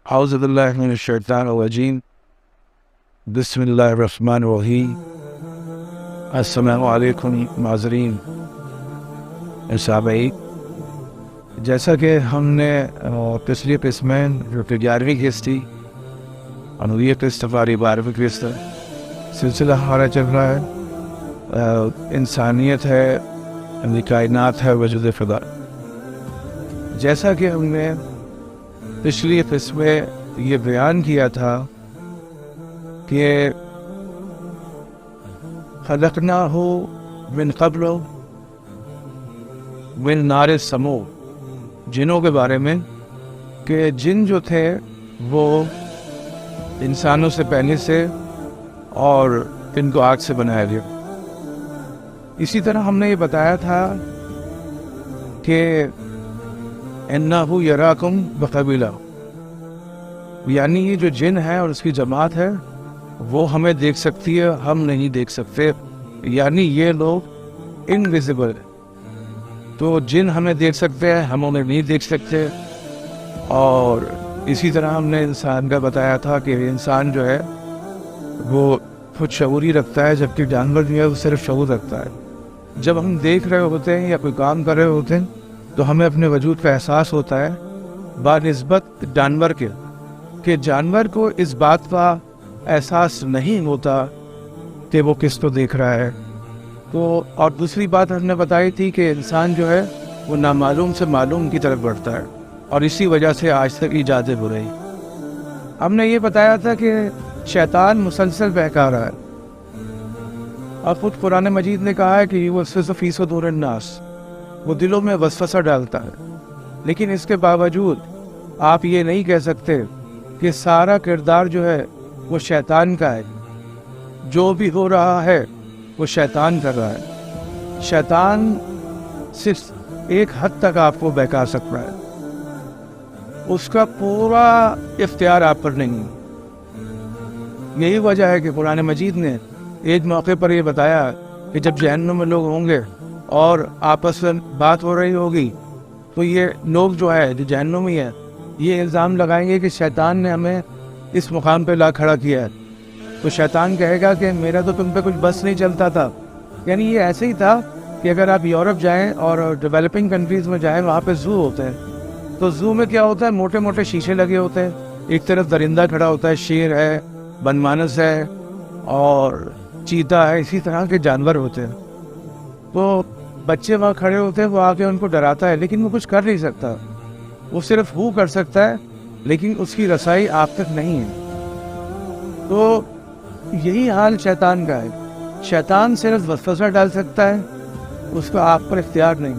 اعوذ باللہ من الشیطان الرجیم بسم اللہ الرحمن الرحیم السلام علیکم ناظرین سامعین، جیسا کہ ہم نے پچھلی قسط میں جو کہ 11ویں قسط تھی اور یہ قسط ہماری 12ویں قسط ہے، سلسلہ ہمارا چل رہا ہے انسانیت ہے، کائنات ہے، وجود خدا۔ جیسا کہ ہم نے پچھلی قسط میں یہ بیان کیا تھا کہ خلقناہ من قبل من نار السموم، جنوں کے بارے میں کہ جن جو تھے وہ انسانوں سے پہلے سے اور ان کو آگ سے بنایا گیا۔ اسی طرح ہم نے یہ بتایا تھا کہ انہ یراکم بقبیلہ، یعنی یہ جو جن ہے اور اس کی جماعت ہے وہ ہمیں دیکھ سکتی ہے، ہم نہیں دیکھ سکتے، یعنی یہ لوگ انویزیبل، تو جن ہمیں دیکھ سکتے ہیں، ہم انہیں نہیں دیکھ سکتے۔ اور اسی طرح ہم نے انسان کا بتایا تھا کہ انسان جو ہے وہ خود شعوری رکھتا ہے، جبکہ جانور جو ہے وہ صرف شعور رکھتا ہے۔ جب ہم دیکھ رہے ہوتے ہیں یا کوئی کام کر رہے ہوتے ہیں تو ہمیں اپنے وجود کا احساس ہوتا ہے بنسبت جانور کے، کہ جانور کو اس بات کا احساس نہیں ہوتا کہ وہ کس کو دیکھ رہا ہے۔ تو اور دوسری بات ہم نے بتائی تھی کہ انسان جو ہے وہ نامعلوم سے معلوم کی طرف بڑھتا ہے، اور اسی وجہ سے آج تک ایجاد برائی۔ ہم نے یہ بتایا تھا کہ شیطان مسلسل بہکا رہا ہے، اور خود قرآن مجید نے کہا ہے کہ یوسوس فی صدور الناس، وہ دلوں میں وسوسہ ڈالتا ہے، لیکن اس کے باوجود آپ یہ نہیں کہہ سکتے کہ سارا کردار جو ہے وہ شیطان کا ہے، جو بھی ہو رہا ہے وہ شیطان کر رہا ہے۔ شیطان صرف ایک حد تک آپ کو بہکا سکتا ہے، اس کا پورا اختیار آپ پر نہیں۔ یہی وجہ ہے کہ قرآن مجید نے ایک موقع پر یہ بتایا کہ جب جہنم میں لوگ ہوں گے اور آپس میں بات ہو رہی ہوگی تو یہ لوگ جو ہے جو جہنمی ہے یہ الزام لگائیں گے کہ شیطان نے ہمیں اس مقام پہ لا کھڑا کیا ہے۔ تو شیطان کہے گا کہ میرا تو تم پہ کچھ بس نہیں چلتا تھا۔ یعنی یہ ایسے ہی تھا کہ اگر آپ یورپ جائیں اور ڈیولپنگ کنٹریز میں جائیں، وہاں پہ زو ہوتے ہیں، تو زو میں کیا ہوتا ہے، موٹے موٹے شیشے لگے ہوتے ہیں، ایک طرف درندہ کھڑا ہوتا ہے، شیر ہے، بنمانس ہے اور چیتا ہے، اسی طرح کے جانور ہوتے ہیں۔ تو بچے وہاں کھڑے ہوتے ہیں، وہ آ کے ان کو ڈراتا ہے، لیکن وہ کچھ کر نہیں سکتا، وہ صرف ہو کر سکتا ہے، لیکن اس کی رسائی آپ تک نہیں ہے۔ تو یہی حال شیطان کا ہے، شیطان صرف وسوسہ ڈال سکتا ہے، اس کا آپ پر اختیار نہیں،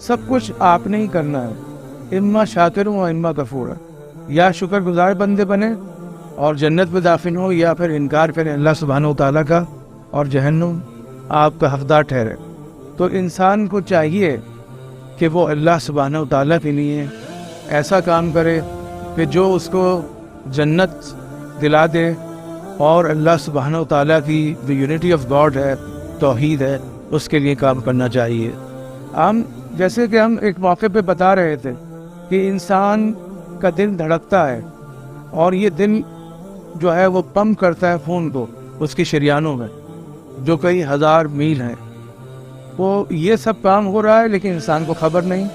سب کچھ آپ نے ہی کرنا ہے، اما شاکر و اما کفور، یا شکر گزار بندے بنے اور جنت میں داخل ہو، یا پھر انکار کریں اللہ سبحانہ و تعالیٰ کا اور جہنم آپ کا حقدار ٹھہرے۔ تو انسان کو چاہیے کہ وہ اللہ سبحانہ و تعالیٰ کے لیے ایسا کام کرے کہ جو اس کو جنت دلا دے، اور اللہ سبحانہ و تعالیٰ کی جو یونٹی آف گاڈ ہے، توحید ہے، اس کے لیے کام کرنا چاہیے۔ جیسے کہ ہم ایک موقع پہ بتا رہے تھے کہ انسان کا دل دھڑکتا ہے، اور یہ دل جو ہے وہ پمپ کرتا ہے خون کو اس کی شریانوں میں، جو کئی ہزار میل ہیں۔ وہ یہ سب کام ہو رہا ہے، لیکن انسان کو خبر نہیں،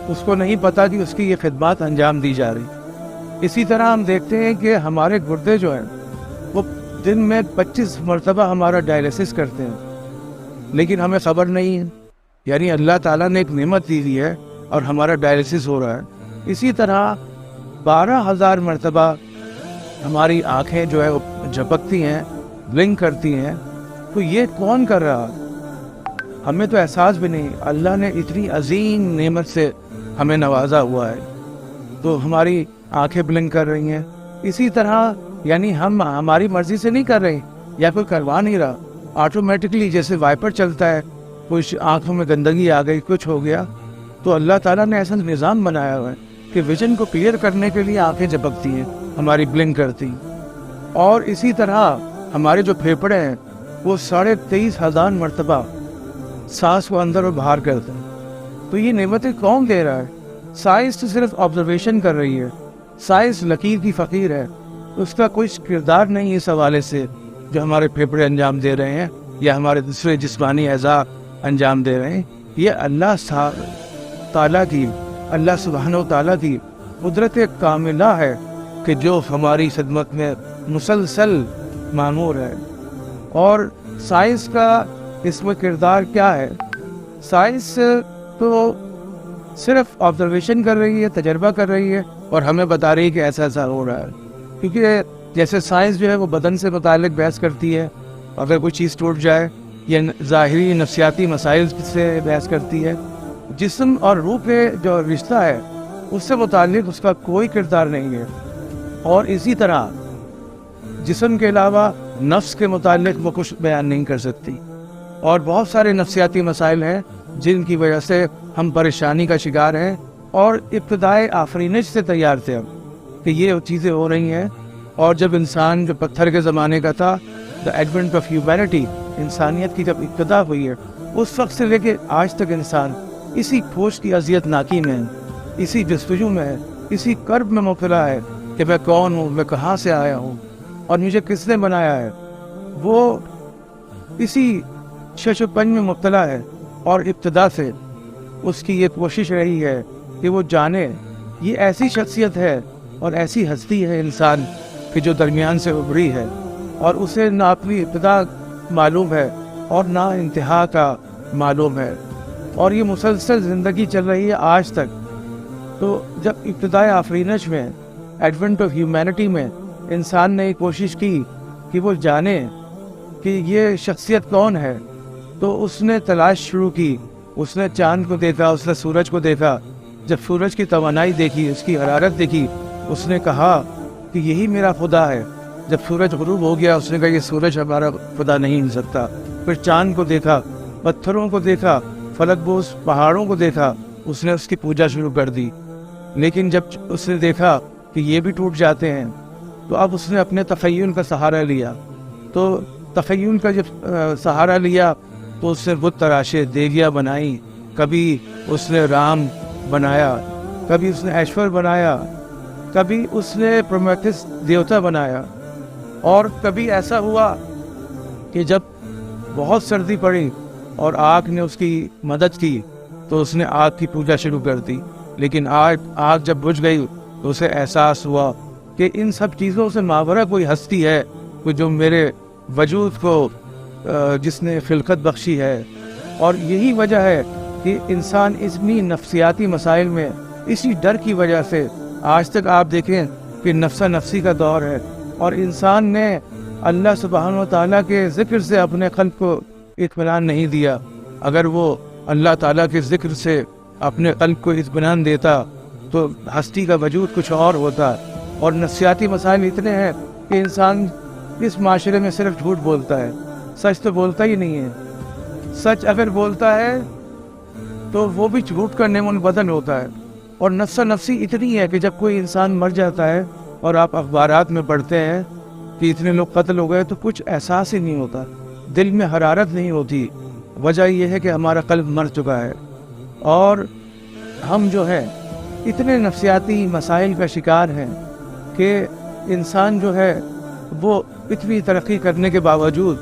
اس کو نہیں پتا کہ اس کی یہ خدمات انجام دی جا رہی۔ اسی طرح ہم دیکھتے ہیں کہ ہمارے گردے جو ہیں وہ دن میں 25 مرتبہ ہمارا ڈائلیسس کرتے ہیں، لیکن ہمیں خبر نہیں ہے، یعنی اللہ تعالیٰ نے ایک نعمت دی ہوئی ہے اور ہمارا ڈائلیسس ہو رہا ہے۔ اسی طرح 12,000 مرتبہ ہماری آنکھیں جو ہے وہ جھپکتی ہیں، بلنک کرتی ہیں۔ تو یہ کون کر رہا؟ ہمیں تو احساس بھی نہیں، اللہ نے اتنی عظیم نعمت سے ہمیں نوازا ہوا ہے، تو ہماری آنکھیں بلنک کر رہی ہیں۔ اسی طرح یعنی ہم ہماری مرضی سے نہیں کر رہے، یا کوئی کروا نہیں رہا، آٹومیٹکلی جیسے وائپر چلتا ہے، کچھ آنکھوں میں گندگی آ گئی، کچھ ہو گیا، تو اللہ تعالیٰ نے ایسا نظام بنایا ہوا ہے کہ ویژن کو کلیئر کرنے کے لیے آنکھیں جھپکتی ہیں، ہماری بلنک کرتی۔ اور اسی طرح ہمارے جو پھیپھڑے ہیں وہ 23,500 مرتبہ سانس کو اندر اور باہر کرتے ہیں۔ تو یہ نعمتیں کون دے رہا ہے؟ سائنس تو صرف آبزرویشن کر رہی ہے، سائنس لکیر کی فقیر ہے، اس کا کوئی کردار نہیں اس حوالے سے جو ہمارے پھیپھڑے انجام دے رہے ہیں یا ہمارے دوسرے جسمانی اعضاء انجام دے رہے ہیں۔ یہ اللہ تعالیٰ کی، اللہ سبحانہ و تعالیٰ کی قدرت کاملہ ہے کہ جو ہماری خدمت میں مسلسل معمور ہے۔ اور سائنس کا اس میں کردار کیا ہے؟ سائنس تو صرف آبزرویشن کر رہی ہے، تجربہ کر رہی ہے اور ہمیں بتا رہی ہے کہ ایسا ایسا ہو رہا ہے۔ کیونکہ جیسے سائنس جو ہے وہ بدن سے متعلق بحث کرتی ہے، اگر کوئی چیز ٹوٹ جائے، یا ظاہری نفسیاتی مسائل سے بحث کرتی ہے، جسم اور روح پہ جو رشتہ ہے اس سے متعلق اس کا کوئی کردار نہیں ہے۔ اور اسی طرح جسم کے علاوہ نفس کے متعلق وہ کچھ بیان نہیں کر سکتی، اور بہت سارے نفسیاتی مسائل ہیں جن کی وجہ سے ہم پریشانی کا شکار ہیں، اور ابتدائے آفرینش سے تیار تھے ہم کہ یہ چیزیں ہو رہی ہیں۔ اور جب انسان جو پتھر کے زمانے کا تھا، دا ایڈونٹ آف ہیومینٹی، انسانیت کی جب ابتدا ہوئی ہے، اس وقت سے لے کے آج تک انسان اسی کھوج کی اذیت ناکی میں ہے، اسی جستجو میں ہے، اسی کرب میں مبتلا ہے کہ میں کون ہوں، میں کہاں سے آیا ہوں اور مجھے کس نے بنایا ہے۔ وہ اسی شش و پنج میں مبتلا ہے، اور ابتدا سے اس کی یہ کوشش رہی ہے کہ وہ جانے یہ ایسی شخصیت ہے اور ایسی ہستی ہے انسان کہ جو درمیان سے ابھری ہے، اور اسے نہ اپنی ابتدا معلوم ہے اور نہ انتہا کا معلوم ہے، اور یہ مسلسل زندگی چل رہی ہے آج تک۔ تو جب ابتدائے آفرینش میں، ایڈونٹ آف ہیومینٹی میں انسان نے یہ کوشش کی کہ وہ جانے کہ یہ شخصیت کون ہے، تو اس نے تلاش شروع کی، اس نے چاند کو دیکھا، اس نے سورج کو دیکھا، جب سورج کی توانائی دیکھی، اس کی حرارت دیکھی، اس نے کہا کہ یہی میرا خدا ہے۔ جب سورج غروب ہو گیا، اس نے کہا یہ سورج ہمارا خدا نہیں ہو سکتا۔ پھر چاند کو دیکھا، پتھروں کو دیکھا، فلک بوس پہاڑوں کو دیکھا، اس نے اس کی پوجا شروع کر دی۔ لیکن جب اس نے دیکھا کہ یہ بھی ٹوٹ جاتے ہیں، تو اب اس نے اپنے تخیل کا سہارا لیا۔ تو تخیل کا جب سہارا لیا تو اس نے بت تراشے، دیویاں بنائی، کبھی اس نے رام بنایا، کبھی اس نے ایشور بنایا، کبھی اس نے پرومیتھس دیوتا بنایا، اور کبھی ایسا ہوا کہ جب بہت سردی پڑی اور آگ نے اس کی مدد کی تو اس نے آگ کی پوجا شروع کر دی۔ لیکن آگ جب بجھ گئی تو اسے احساس ہوا کہ ان سب چیزوں سے ماورا کوئی ہستی ہے، کوئی جو میرے وجود کو جس نے خلقت بخشی ہے۔ اور یہی وجہ ہے کہ انسان اتنی نفسیاتی مسائل میں، اسی ڈر کی وجہ سے آج تک آپ دیکھیں کہ نفسا نفسی کا دور ہے، اور انسان نے اللہ سبحانہ و تعالیٰ کے ذکر سے اپنے قلب کو اطمینان نہیں دیا۔ اگر وہ اللہ تعالیٰ کے ذکر سے اپنے قلب کو اطمینان دیتا تو ہستی کا وجود کچھ اور ہوتا۔ اور نفسیاتی مسائل اتنے ہیں کہ انسان اس معاشرے میں صرف جھوٹ بولتا ہے، سچ تو بولتا ہی نہیں ہے۔ سچ اگر بولتا ہے تو وہ بھی جھوٹ کا نعم البدل ہوتا ہے۔ اور نفسا نفسی اتنی ہے کہ جب کوئی انسان مر جاتا ہے اور آپ اخبارات میں پڑھتے ہیں کہ اتنے لوگ قتل ہو گئے، تو کچھ احساس ہی نہیں ہوتا، دل میں حرارت نہیں ہوتی۔ وجہ یہ ہے کہ ہمارا قلب مر چکا ہے، اور ہم جو ہے اتنے نفسیاتی مسائل کا شکار ہیں کہ انسان جو ہے وہ اتنی ترقی کرنے کے باوجود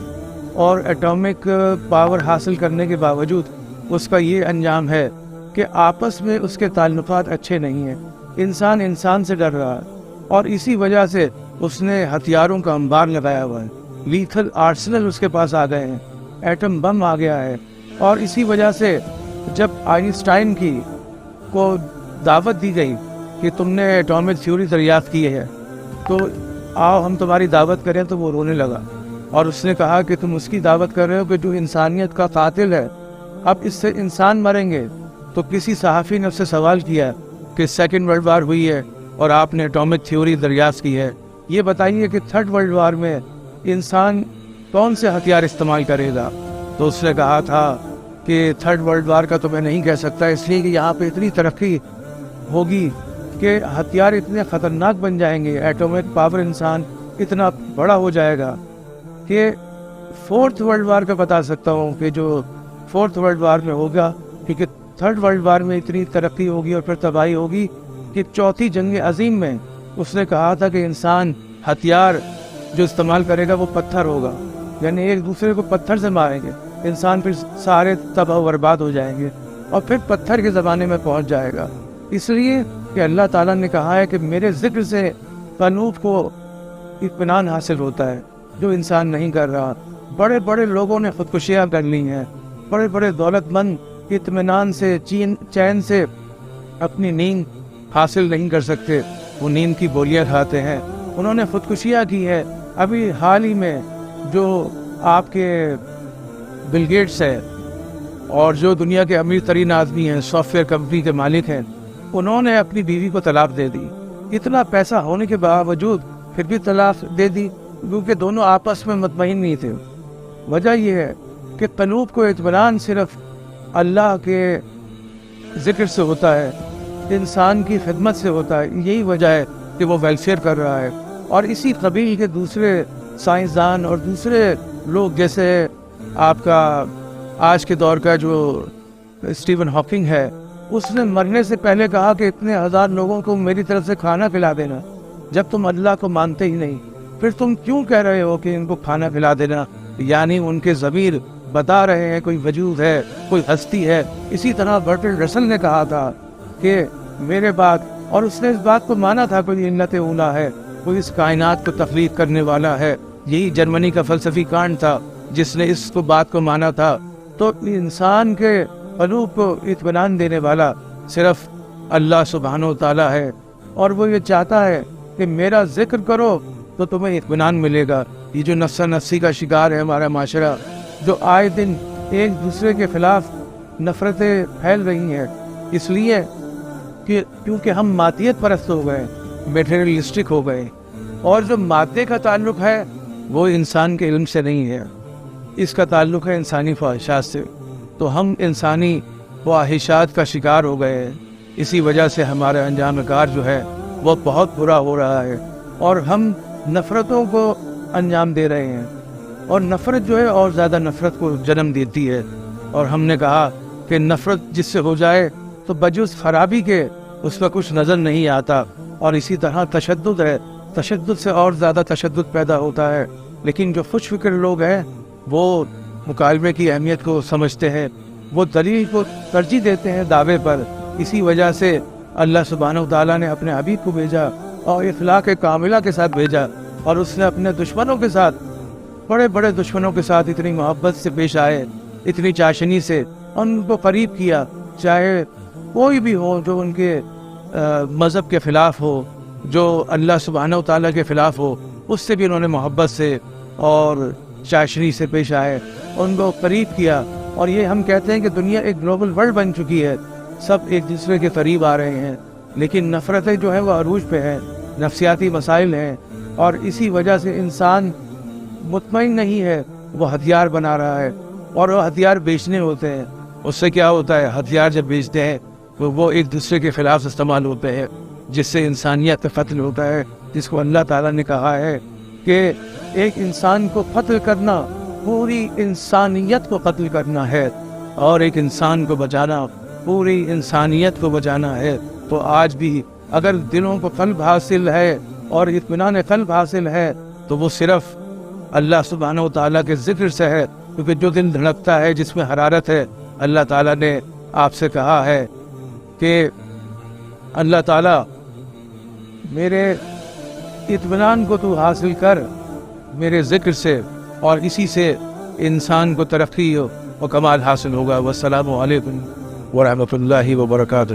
اور ایٹامک پاور حاصل کرنے کے باوجود اس کا یہ انجام ہے کہ آپس میں اس کے تعلقات اچھے نہیں ہیں۔ انسان انسان سے ڈر رہا ہے، اور اسی وجہ سے اس نے ہتھیاروں کا انبار لگایا ہوا ہے، لیتھل آرسنل اس کے پاس آ گئے ہیں، ایٹم بم آ گیا ہے۔ اور اسی وجہ سے جب آئنسٹائن کو دعوت دی گئی کہ تم نے ایٹامک تھیوری دریافت کی ہے تو آؤ ہم تمہاری دعوت کریں، تو وہ رونے لگا، اور اس نے کہا کہ تم اس کی دعوت کر رہے ہو کہ جو انسانیت کا قاتل ہے، اب اس سے انسان مریں گے۔ تو کسی صحافی نے اس سے سوال کیا کہ سیکنڈ ورلڈ وار ہوئی ہے اور آپ نے ایٹامک تھیوری دریافت کی ہے، یہ بتائیے کہ تھرڈ ورلڈ وار میں انسان کون سے ہتھیار استعمال کرے گا؟ تو اس نے کہا تھا کہ تھرڈ ورلڈ وار کا تو میں نہیں کہہ سکتا، اس لیے کہ یہاں پہ اتنی ترقی ہوگی کہ ہتھیار اتنے خطرناک بن جائیں گے، ایٹامک پاور انسان اتنا بڑا ہو جائے گا کہ فورتھ ورلڈ وار کا بتا سکتا ہوں کہ جو فورتھ ورلڈ وار میں ہوگا، کیونکہ تھرڈ ورلڈ وار میں اتنی ترقی ہوگی اور پھر تباہی ہوگی کہ چوتھی جنگ عظیم میں اس نے کہا تھا کہ انسان ہتھیار جو استعمال کرے گا وہ پتھر ہوگا، یعنی ایک دوسرے کو پتھر سے ماریں گے، انسان پھر سارے تباہ و برباد ہو جائیں گے اور پھر پتھر کے زمانے میں پہنچ جائے گا۔ اس لیے کہ اللہ تعالیٰ نے کہا ہے کہ میرے ذکر سے قلوب کو اطمینان حاصل ہوتا ہے، جو انسان نہیں کر رہا۔ بڑے بڑے لوگوں نے خودکشیاں کر لی ہیں، بڑے بڑے دولت مند اطمینان سے چین سے اپنی نیند حاصل نہیں کر سکتے، وہ نیند کی گولیاں کھاتے ہیں، انہوں نے خودکشیاں کی ہے۔ ابھی حال ہی میں جو آپ کے بل گیٹس ہے اور جو دنیا کے امیر ترین آدمی ہیں، سافٹ ویئر کمپنی کے مالک ہیں، انہوں نے اپنی بیوی کو طلاق دے دی۔ اتنا پیسہ ہونے کے باوجود پھر بھی طلاق دے دی، کیونکہ دونوں آپس میں مطمئن نہیں تھے۔ وجہ یہ ہے کہ قلوب کو اطمینان صرف اللہ کے ذکر سے ہوتا ہے، انسان کی خدمت سے ہوتا ہے۔ یہی وجہ ہے کہ وہ ویلفیئر کر رہا ہے۔ اور اسی قبیل کے دوسرے سائنسدان اور دوسرے لوگ، جیسے آپ کا آج کے دور کا جو اسٹیون ہاکنگ ہے، اس نے مرنے سے پہلے کہا کہ اتنے ہزار لوگوں کو میری طرف سے کھانا کھلا دینا۔ جب تم اللہ کو مانتے ہی نہیں، پھر تم کیوں کہہ رہے ہو کہ ان کو کھانا کھلا دینا؟ یعنی ان کے ضمیر بتا رہے ہیں کوئی وجود ہے، کوئی ہستی ہے۔ اسی طرح برٹرڈ رسل نے کہا تھا کہ میرے بعد، اور اس نے اس بات کو مانا تھا کوئی علت اولا ہے، کوئی اس کائنات کو تخلیق کرنے والا ہے۔ یہی جرمنی کا فلسفی کانٹ تھا جس نے اس کو بات کو مانا تھا۔ تو انسان کے قلوب کو اطمینان دینے والا صرف اللہ سبحانہ و تعالیٰ ہے، اور وہ یہ چاہتا ہے کہ میرا ذکر کرو تو تمہیں اطمینان ملے گا۔ یہ جو نفسا نفسی کا شکار ہے ہمارا معاشرہ، جو آئے دن ایک دوسرے کے خلاف نفرتیں پھیل رہی ہیں، اس لیے کہ کیونکہ ہم مادیت پرست ہو گئے، میٹیریلسٹک ہو گئے، اور جو مادے کا تعلق ہے وہ انسان کے علم سے نہیں ہے، اس کا تعلق ہے انسانی خواہشات سے۔ تو ہم انسانی خواہشات کا شکار ہو گئے ہیں، اسی وجہ سے ہمارا انجام کار جو ہے وہ بہت برا ہو رہا ہے، اور ہم نفرتوں کو انجام دے رہے ہیں، اور نفرت جو ہے اور زیادہ نفرت کو جنم دیتی ہے۔ اور ہم نے کہا کہ نفرت جس سے ہو جائے تو بجز خرابی کے اس کا کچھ نظر نہیں آتا، اور اسی طرح تشدد ہے، تشدد سے اور زیادہ تشدد پیدا ہوتا ہے۔ لیکن جو خوش فکر لوگ ہیں وہ مکالمے کی اہمیت کو سمجھتے ہیں، وہ دلیل کو ترجیح دیتے ہیں دعوے پر۔ اسی وجہ سے اللہ سبحانہ و تعالیٰ نے اپنے حبیب کو بھیجا اور اخلاق کاملہ کے ساتھ بھیجا، اور اس نے اپنے دشمنوں کے ساتھ، بڑے بڑے دشمنوں کے ساتھ اتنی محبت سے پیش آئے، اتنی چاشنی سے، اور ان کو قریب کیا، چاہے کوئی بھی ہو جو ان کے مذہب کے خلاف ہو، جو اللہ سبحانہ و تعالیٰ کے خلاف ہو، اس سے بھی انہوں نے محبت سے اور چاشنی سے پیش آئے، ان کو قریب کیا۔ اور یہ ہم کہتے ہیں کہ دنیا ایک گلوبل ورلڈ بن چکی ہے، سب ایک دوسرے کے قریب آ رہے ہیں، لیکن نفرتیں جو ہیں وہ عروج پہ ہیں، نفسیاتی مسائل ہیں، اور اسی وجہ سے انسان مطمئن نہیں ہے، وہ ہتھیار بنا رہا ہے، اور وہ ہتھیار بیچنے ہوتے ہیں۔ اس سے کیا ہوتا ہے؟ ہتھیار جب بیچتے ہیں وہ ایک دوسرے کے خلاف استعمال ہوتے ہیں، جس سے انسانیت کا قتل ہوتا ہے، جس کو اللہ تعالیٰ نے کہا ہے کہ ایک انسان کو قتل کرنا پوری انسانیت کو قتل کرنا ہے، اور ایک انسان کو بچانا پوری انسانیت کو بچانا ہے۔ تو آج بھی اگر دلوں کو قلب حاصل ہے اور اطمینان قلب حاصل ہے تو وہ صرف اللہ سبحانہ و تعالیٰ کے ذکر سے ہے، کیونکہ جو دل دھڑکتا ہے، جس میں حرارت ہے، اللہ تعالیٰ نے آپ سے کہا ہے کہ اللہ تعالیٰ میرے اطمینان کو تو حاصل کر میرے ذکر سے، اور اسی سے انسان کو ترقی و کمال حاصل ہوگا۔ والسلام علیکم ورحمۃ اللہ وبرکاتہ۔